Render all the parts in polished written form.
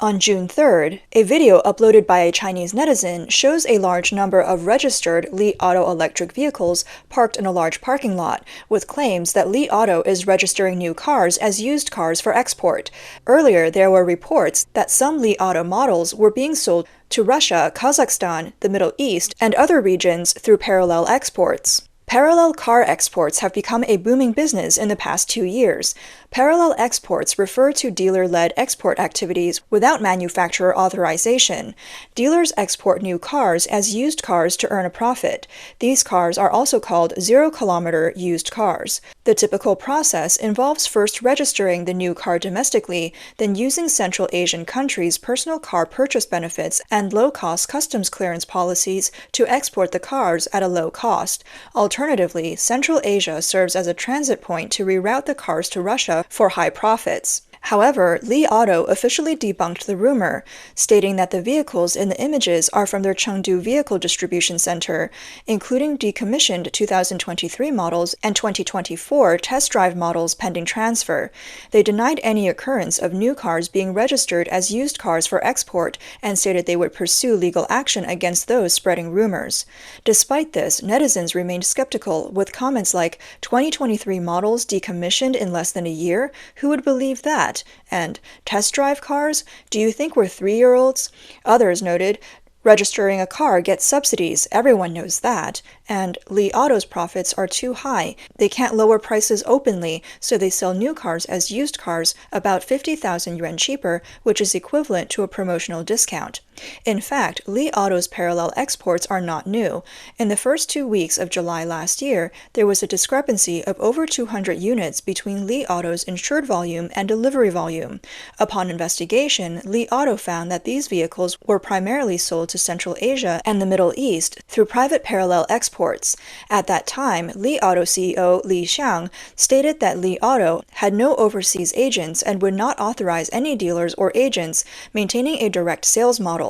On June 3rd, a video uploaded by a Chinese netizen shows a large number of registered Li Auto electric vehicles parked in a large parking lot, with claims that Li Auto is registering new cars as used cars for export. Earlier, there were reports that some Li Auto models were being sold to Russia, Kazakhstan, the Middle East, and other regions through parallel exports. Parallel car exports have become a booming business in the past 2 years. Parallel exports refer to dealer-led export activities without manufacturer authorization. Dealers export new cars as used cars to earn a profit. These cars are also called zero-kilometer used cars. The typical process involves first registering the new car domestically, then using Central Asian countries' personal car purchase benefits and low-cost customs clearance policies to export the cars at a low cost. Alternatively, Central Asia serves as a transit point to reroute the cars to Russia for high profits. However, Li Auto officially debunked the rumor, stating that the vehicles in the images are from their Chengdu Vehicle Distribution Center, including decommissioned 2023 models and 2024 test drive models pending transfer. They denied any occurrence of new cars being registered as used cars for export and stated they would pursue legal action against those spreading rumors. Despite this, netizens remained skeptical, with comments like, "2023 models decommissioned in less than a year? Who would believe that?" And "Test drive cars? Do you think we're 3-year-olds? Others noted, "Registering a car gets subsidies, everyone knows that." And Li Auto's profits are too high. They can't lower prices openly, so they sell new cars as used cars about 50,000 yuan cheaper, which is equivalent to a promotional discount. In fact, Li Auto's parallel exports are not new. In the first 2 weeks of July last year, there was a discrepancy of over 200 units between Li Auto's insured volume and delivery volume. Upon investigation, Li Auto found that these vehicles were primarily sold to Central Asia and the Middle East through private parallel exports. At that time, Li Auto CEO Li Xiang stated that Li Auto had no overseas agents and would not authorize any dealers or agents, maintaining a direct sales model.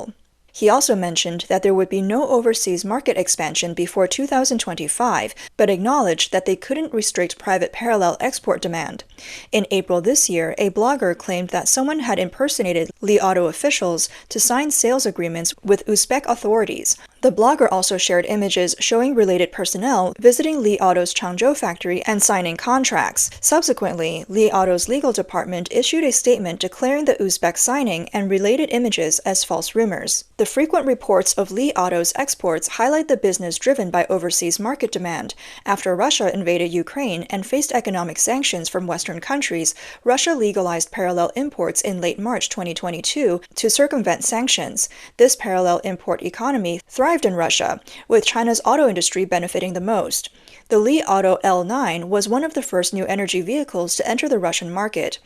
He also mentioned that there would be no overseas market expansion before 2025, but acknowledged that they couldn't restrict private parallel export demand. In April this year, a blogger claimed that someone had impersonated Li Auto officials to sign sales agreements with Uzbek authorities. The blogger also shared images showing related personnel visiting Li Auto's Changzhou factory and signing contracts. Subsequently, Li Auto's legal department issued a statement declaring the Uzbek signing and related images as false rumors. The frequent reports of Li Auto's exports highlight the business driven by overseas market demand. After Russia invaded Ukraine and faced economic sanctions from Western countries, Russia legalized parallel imports in late March 2022 to circumvent sanctions. This parallel import economy thrived in Russia, with China's auto industry benefiting the most. The Li Auto L9 was one of the first new energy vehicles to enter the Russian market.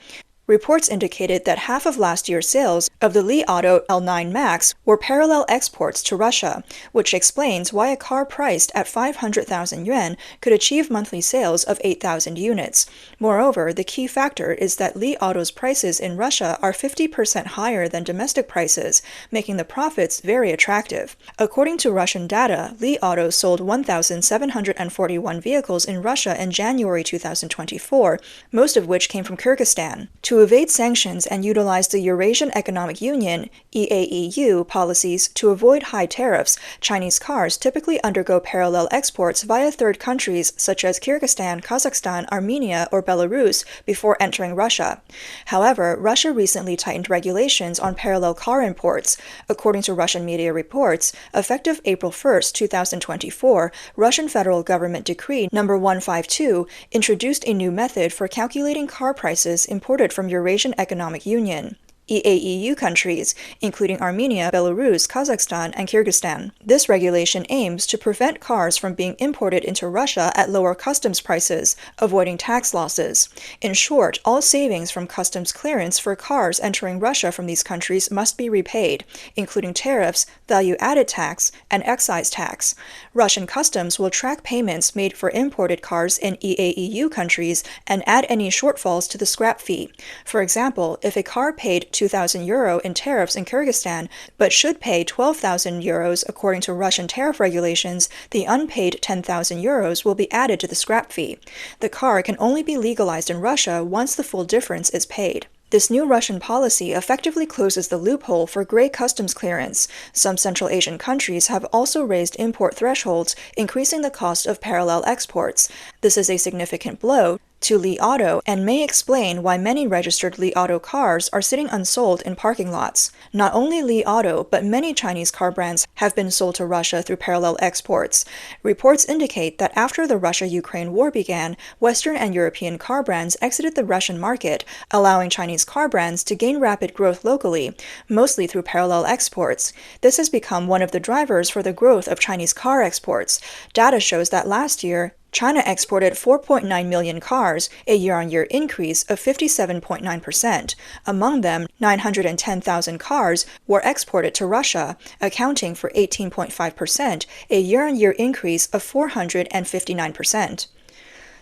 Reports indicated that half of last year's sales of the Li Auto L9 Max were parallel exports to Russia, which explains why a car priced at 500,000 yuan could achieve monthly sales of 8,000 units. Moreover, the key factor is that Li Auto's prices in Russia are 50% higher than domestic prices, making the profits very attractive. According to Russian data, Li Auto sold 1,741 vehicles in Russia in January 2024, most of which came from Kyrgyzstan. To evade sanctions and utilize the Eurasian Economic Union (EAEU) policies to avoid high tariffs, Chinese cars typically undergo parallel exports via third countries such as Kyrgyzstan, Kazakhstan, Armenia, or Belarus before entering Russia. However, Russia recently tightened regulations on parallel car imports. According to Russian media reports, effective April 1, 2024, Russian federal government decree number 152 introduced a new method for calculating car prices imported from Eurasian Economic Union (EAEU) countries, including Armenia, Belarus, Kazakhstan, and Kyrgyzstan. This regulation aims to prevent cars from being imported into Russia at lower customs prices, avoiding tax losses. In short, all savings from customs clearance for cars entering Russia from these countries must be repaid, including tariffs, value-added tax, and excise tax. Russian customs will track payments made for imported cars in EAEU countries and add any shortfalls to the scrap fee. For example, if a car paid 2,000 euro in tariffs in Kyrgyzstan, but should pay 12,000 euros according to Russian tariff regulations, the unpaid 10,000 euros will be added to the scrap fee. The car can only be legalized in Russia once the full difference is paid. This new Russian policy effectively closes the loophole for gray customs clearance. Some Central Asian countries have also raised import thresholds, increasing the cost of parallel exports. This is a significant blow to Li Auto and may explain why many registered Li Auto cars are sitting unsold in parking lots. Not only Li Auto, but many Chinese car brands have been sold to Russia through parallel exports. Reports indicate that after the Russia-Ukraine war began, Western and European car brands exited the Russian market, allowing Chinese car brands to gain rapid growth locally, mostly through parallel exports. This has become one of the drivers for the growth of Chinese car exports. Data shows that last year, China exported 4.9 million cars, a year-on-year increase of 57.9%. Among them, 910,000 cars were exported to Russia, accounting for 18.5%, a year-on-year increase of 459%.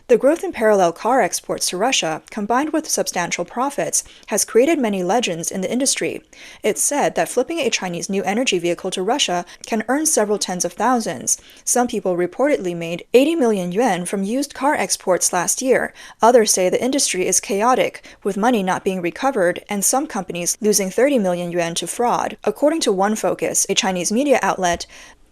The growth in parallel car exports to Russia, combined with substantial profits, has created many legends in the industry. It's said that flipping a Chinese new energy vehicle to Russia can earn several tens of thousands. Some people reportedly made 80 million yuan from used car exports last year. Others say the industry is chaotic, with money not being recovered and some companies losing 30 million yuan to fraud. According to One Focus, a Chinese media outlet,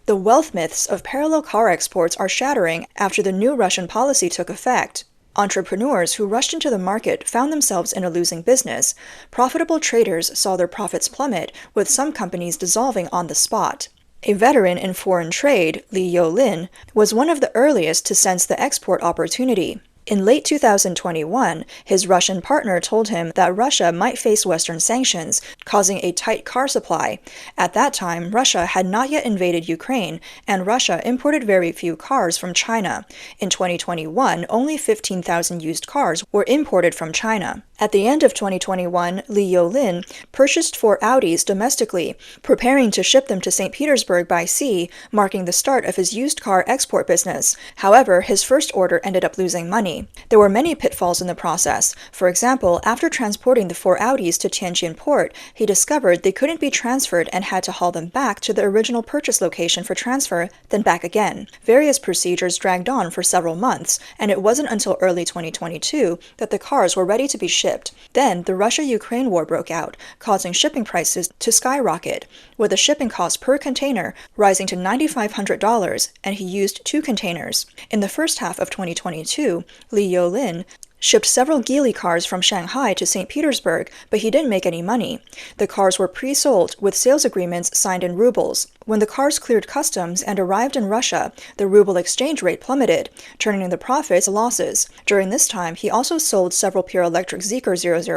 the wealth myths of parallel car exports are shattering after the new Russian policy took effect. Entrepreneurs who rushed into the market found themselves in a losing business. Profitable traders saw their profits plummet, with some companies dissolving on the spot. A veteran in foreign trade, Li Yolin, was one of the earliest to sense the export opportunity. In late 2021, his Russian partner told him that Russia might face Western sanctions, causing a tight car supply. At that time, Russia had not yet invaded Ukraine, and Russia imported very few cars from China. In 2021, only 15,000 used cars were imported from China. At the end of 2021, Li Yolin purchased 4 Audis domestically, preparing to ship them to St. Petersburg by sea, marking the start of his used car export business. However, his first order ended up losing money. There were many pitfalls in the process. For example, after transporting the 4 Audis to Tianjin port, he discovered they couldn't be transferred and had to haul them back to the original purchase location for transfer, then back again. Various procedures dragged on for several months, and it wasn't until early 2022 that the cars were ready to be shipped. Then, the Russia-Ukraine war broke out, causing shipping prices to skyrocket, with the shipping cost per container rising to $9,500, and he used 2 containers. In the first half of 2022, Li Yolin shipped several Geely cars from Shanghai to St. Petersburg, but he didn't make any money. The cars were pre-sold with sales agreements signed in rubles. When the cars cleared customs and arrived in Russia, the ruble exchange rate plummeted, turning the profits to losses. During this time, he also sold several pure electric Zeekr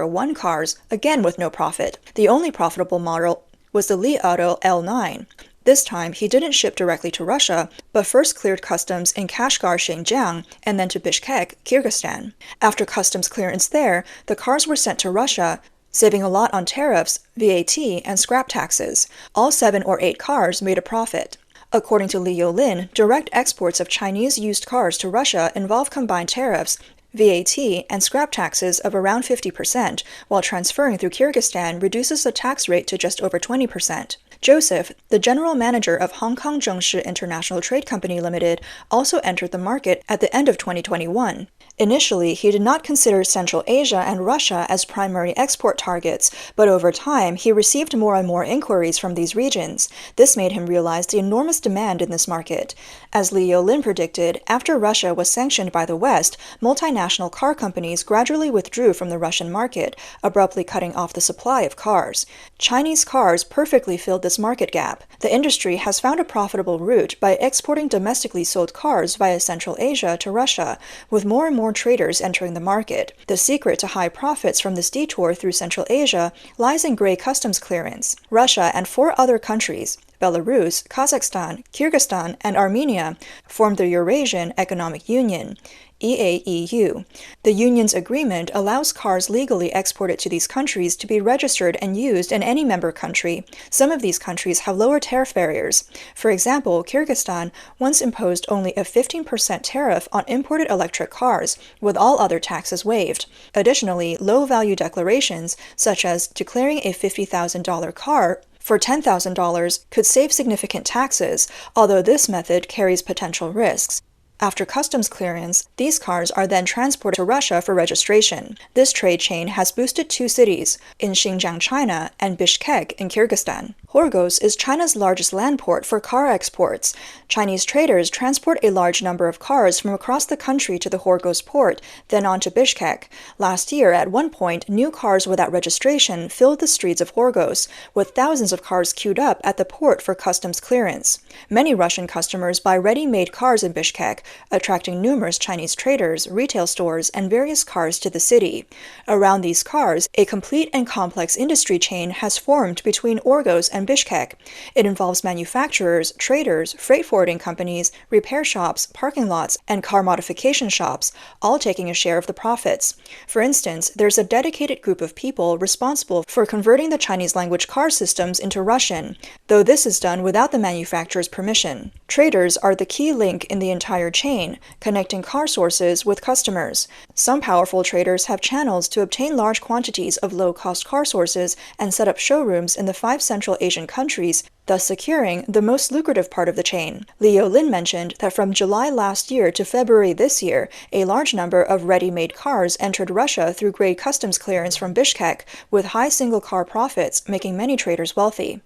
001 cars, again with no profit. The only profitable model was the Li Auto L9. This time, he didn't ship directly to Russia, but first cleared customs in Kashgar, Xinjiang, and then to Bishkek, Kyrgyzstan. After customs clearance there, the cars were sent to Russia, saving a lot on tariffs, VAT, and scrap taxes. All 7 or 8 cars made a profit. According to Li Yolin, direct exports of Chinese used cars to Russia involve combined tariffs, VAT, and scrap taxes of around 50%, while transferring through Kyrgyzstan reduces the tax rate to just over 20%. Joseph, the general manager of Hong Kong Zhengshi International Trade Company Limited, also entered the market at the end of 2021. Initially, he did not consider Central Asia and Russia as primary export targets, but over time, he received more and more inquiries from these regions. This made him realize the enormous demand in this market. As Li Yolin predicted, after Russia was sanctioned by the West, multinational car companies gradually withdrew from the Russian market, abruptly cutting off the supply of cars. Chinese cars perfectly filled this market gap. The industry has found a profitable route by exporting domestically sold cars via Central Asia to Russia, with more and more traders entering the market. The secret to high profits from this detour through Central Asia lies in gray customs clearance. Russia and 4 other countries, Belarus, Kazakhstan, Kyrgyzstan, and Armenia, formed the Eurasian Economic Union, EAEU. The union's agreement allows cars legally exported to these countries to be registered and used in any member country. Some of these countries have lower tariff barriers. For example, Kyrgyzstan once imposed only a 15% tariff on imported electric cars, with all other taxes waived. Additionally, low-value declarations, such as declaring a $50,000 car for $10,000, could save significant taxes, although this method carries potential risks. After customs clearance, these cars are then transported to Russia for registration. This trade chain has boosted two cities, in Xinjiang, China, and Bishkek in Kyrgyzstan. Horgos is China's largest land port for car exports. Chinese traders transport a large number of cars from across the country to the Horgos port, then on to Bishkek. Last year, at one point, new cars without registration filled the streets of Horgos, with thousands of cars queued up at the port for customs clearance. Many Russian customers buy ready-made cars in Bishkek, attracting numerous Chinese traders, retail stores, and various cars to the city. Around these cars, a complete and complex industry chain has formed between Horgos and Bishkek. It involves manufacturers, traders, freight forwarding companies, repair shops, parking lots, and car modification shops, all taking a share of the profits. For instance, there's a dedicated group of people responsible for converting the Chinese-language car systems into Russian, though this is done without the manufacturer's permission. Traders are the key link in the entire chain, connecting car sources with customers. Some powerful traders have channels to obtain large quantities of low-cost car sources and set up showrooms in the 5 Central Asian countries, thus securing the most lucrative part of the chain. Leo Lin mentioned that from July last year to February this year, a large number of ready-made cars entered Russia through grade customs clearance from Bishkek, with high single-car profits, making many traders wealthy.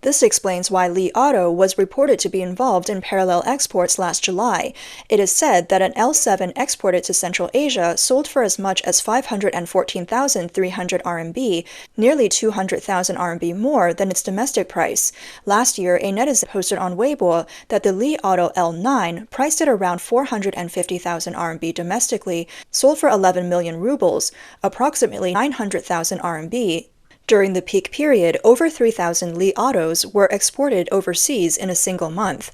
This explains why Li Auto was reported to be involved in parallel exports last July. It is said that an L7 exported to Central Asia sold for as much as 514,300 RMB, nearly 200,000 RMB more than its domestic price. Last year, a netizen posted on Weibo that the Li Auto L9, priced at around 450,000 RMB domestically, sold for 11 million rubles, approximately 900,000 RMB. During the peak period, over 3,000 Li Autos were exported overseas in a single month.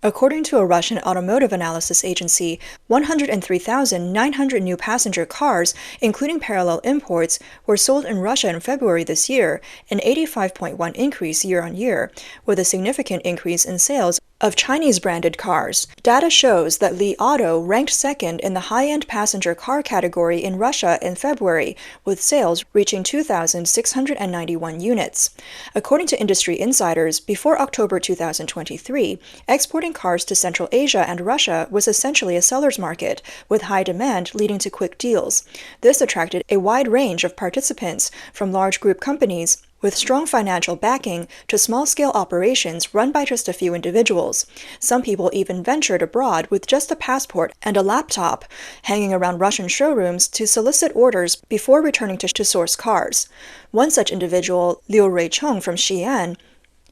According to a Russian automotive analysis agency, 103,900 new passenger cars, including parallel imports, were sold in Russia in February this year, an 85.1% increase year-on-year, with a significant increase in sales of Chinese-branded cars. Data shows that Li Auto ranked second in the high-end passenger car category in Russia in February, with sales reaching 2,691 units. According to industry insiders, before October 2023, exporting cars to Central Asia and Russia was essentially a seller's market, with high demand leading to quick deals. This attracted a wide range of participants, from large group companies with strong financial backing to small-scale operations run by just a few individuals. Some people even ventured abroad with just a passport and a laptop, hanging around Russian showrooms to solicit orders before returning to source cars. One such individual, Liu Ruicheng from Xi'an,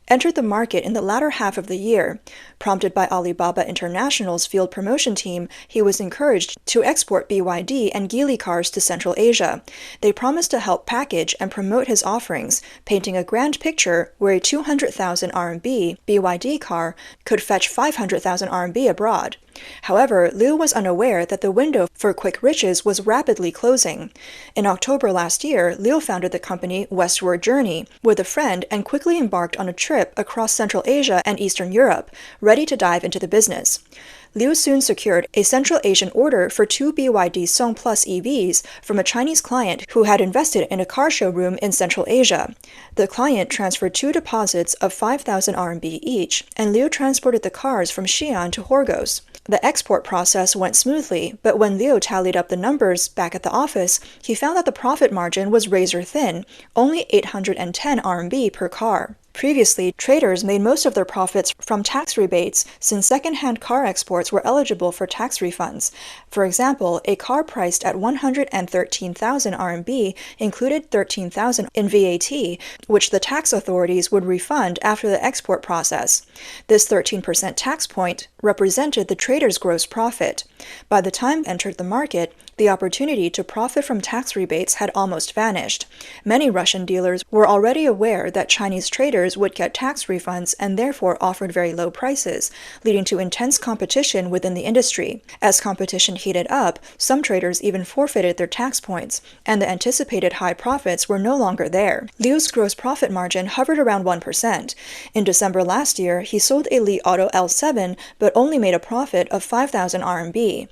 entered the market in the latter half of the year. Prompted by Alibaba International's field promotion team, he was encouraged to export BYD and Geely cars to Central Asia. They promised to help package and promote his offerings, painting a grand picture where a 200,000 RMB BYD car could fetch 500,000 RMB abroad. However, Liu was unaware that the window for quick riches was rapidly closing. In October last year, Liu founded the company Westward Journey with a friend and quickly embarked on a trip across Central Asia and Eastern Europe, ready to dive into the business. Liu soon secured a Central Asian order for 2 BYD Song Plus EVs from a Chinese client who had invested in a car showroom in Central Asia. The client transferred 2 deposits of 5,000 RMB each, and Liu transported the cars from Xi'an to Horgos. The export process went smoothly, but when Liu tallied up the numbers back at the office, he found that the profit margin was razor thin, only 810 RMB per car. Previously, traders made most of their profits from tax rebates since second-hand car exports were eligible for tax refunds. For example, a car priced at 113,000 RMB included 13,000 in VAT, which the tax authorities would refund after the export process. This 13% tax point represented the trader's gross profit. By the time entered the market, the opportunity to profit from tax rebates had almost vanished. Many Russian dealers were already aware that Chinese traders would get tax refunds and therefore offered very low prices, leading to intense competition within the industry. As competition heated up, some traders even forfeited their tax points, and the anticipated high profits were no longer there. Liu's gross profit margin hovered around 1%. In December last year, he sold a Li Auto L7 but only made a profit of 5,000 RMB.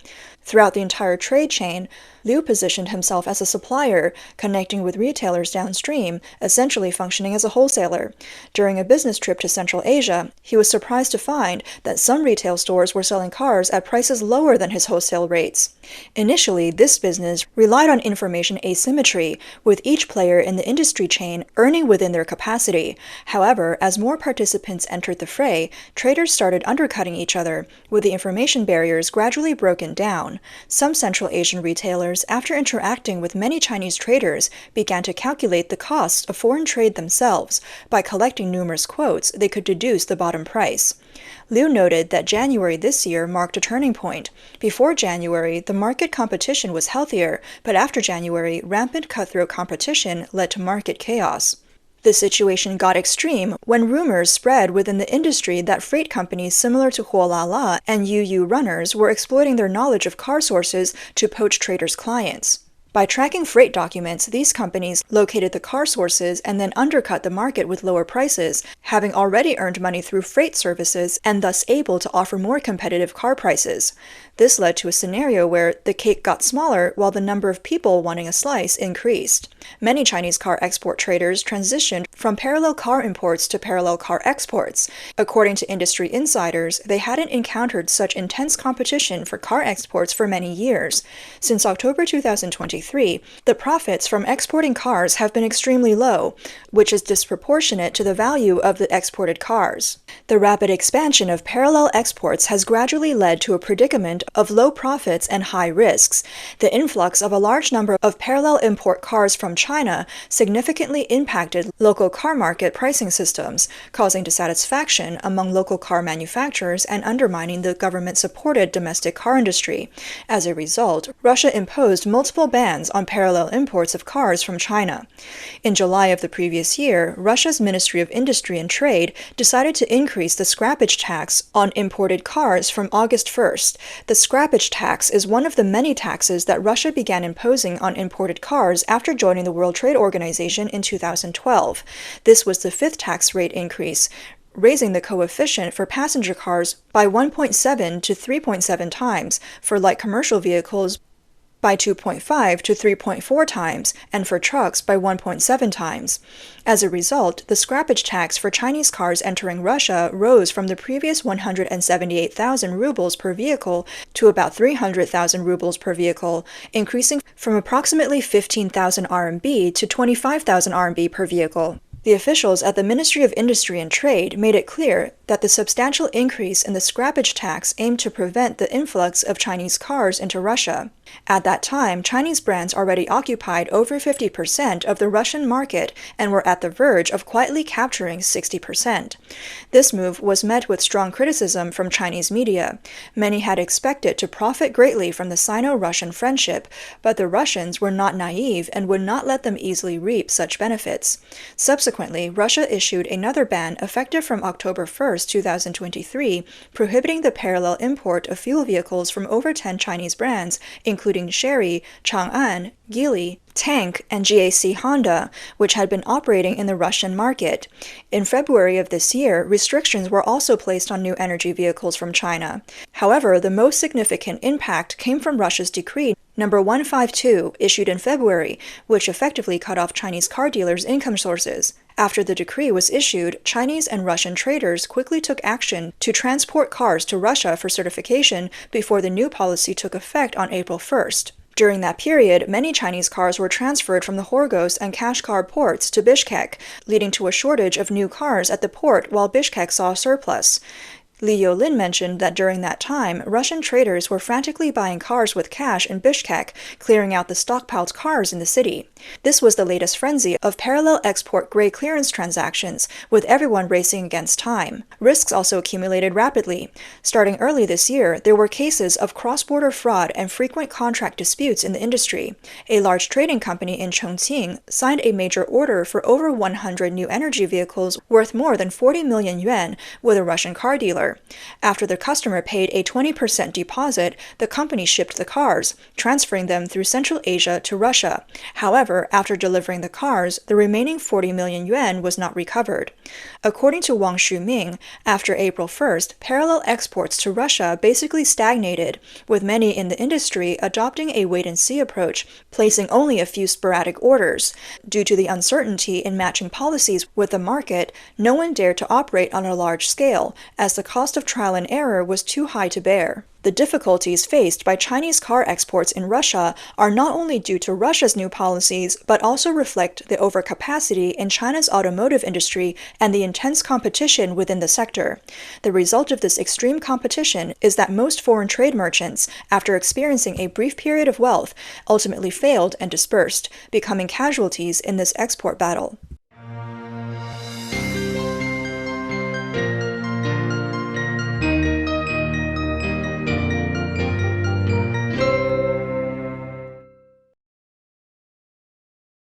Throughout the entire trade chain, Liu positioned himself as a supplier, connecting with retailers downstream, essentially functioning as a wholesaler. During a business trip to Central Asia, he was surprised to find that some retail stores were selling cars at prices lower than his wholesale rates. Initially, this business relied on information asymmetry, with each player in the industry chain earning within their capacity. However, as more participants entered the fray, traders started undercutting each other, with the information barriers gradually broken down. Some Central Asian retailers, after interacting with many Chinese traders, began to calculate the costs of foreign trade themselves. By collecting numerous quotes, they could deduce the bottom price. Liu noted that January this year marked a turning point. Before January, the market competition was healthier, but after January, rampant cutthroat competition led to market chaos. The situation got extreme when rumors spread within the industry that freight companies similar to Huolala and UU Runners were exploiting their knowledge of car sources to poach traders' clients. By tracking freight documents, these companies located the car sources and then undercut the market with lower prices, having already earned money through freight services and thus able to offer more competitive car prices. This led to a scenario where the cake got smaller while the number of people wanting a slice increased. Many Chinese car export traders transitioned from parallel car imports to parallel car exports. According to industry insiders, they hadn't encountered such intense competition for car exports for many years. Since October 2023, the profits from exporting cars have been extremely low, which is disproportionate to the value of the exported cars. The rapid expansion of parallel exports has gradually led to a predicament of low profits and high risks. The influx of a large number of parallel import cars from China significantly impacted local car market pricing systems, causing dissatisfaction among local car manufacturers and undermining the government-supported domestic car industry. As a result, Russia imposed multiple bans on parallel imports of cars from China. In July of the previous year, Russia's Ministry of Industry and Trade decided to increase the scrappage tax on imported cars from August 1st. The scrappage tax is one of the many taxes that Russia began imposing on imported cars after joining the World Trade Organization in 2012. This was the fifth tax rate increase, raising the coefficient for passenger cars by 1.7 to 3.7 times, for light commercial vehicles by 2.5 to 3.4 times, and for trucks by 1.7 times. As a result, the scrappage tax for Chinese cars entering Russia rose from the previous 178,000 rubles per vehicle to about 300,000 rubles per vehicle, increasing from approximately 15,000 RMB to 25,000 RMB per vehicle. The officials at the Ministry of Industry and Trade made it clear that the substantial increase in the scrappage tax aimed to prevent the influx of Chinese cars into Russia. At that time, Chinese brands already occupied over 50% of the Russian market and were at the verge of quietly capturing 60%. This move was met with strong criticism from Chinese media. Many had expected to profit greatly from the Sino-Russian friendship, but the Russians were not naive and would not let them easily reap such benefits. Subsequently, Russia issued another ban effective from October 1st, 2023, prohibiting the parallel import of fuel vehicles from over 10 Chinese brands, including Chery, Chang'an, Geely, Tank, and GAC Honda, which had been operating in the Russian market. In February of this year, restrictions were also placed on new energy vehicles from China. However, the most significant impact came from Russia's decree number 152, issued in February, which effectively cut off Chinese car dealers' income sources. After the decree was issued, Chinese and Russian traders quickly took action to transport cars to Russia for certification before the new policy took effect on April 1st. During that period, many Chinese cars were transferred from the Horgos and Kashgar ports to Bishkek, leading to a shortage of new cars at the port while Bishkek saw a surplus. Li Yolin mentioned that during that time, Russian traders were frantically buying cars with cash in Bishkek, clearing out the stockpiled cars in the city. This was the latest frenzy of parallel export gray clearance transactions, with everyone racing against time. Risks also accumulated rapidly. Starting early this year, there were cases of cross-border fraud and frequent contract disputes in the industry. A large trading company in Chongqing signed a major order for over 100 new energy vehicles worth more than 40 million yuan with a Russian car dealer. seller. After the customer paid a 20% deposit, the company shipped the cars, transferring them through Central Asia to Russia. However, after delivering the cars, the remaining 40 million yuan was not recovered. According to Wang Shuming, after April 1st, parallel exports to Russia basically stagnated, with many in the industry adopting a wait-and-see approach, placing only a few sporadic orders. Due to the uncertainty in matching policies with the market, no one dared to operate on a large scale, as the cost of trial and error was too high to bear. The difficulties faced by Chinese car exports in Russia are not only due to Russia's new policies, but also reflect the overcapacity in China's automotive industry and the intense competition within the sector. The result of this extreme competition is that most foreign trade merchants, after experiencing a brief period of wealth, ultimately failed and dispersed, becoming casualties in this export battle.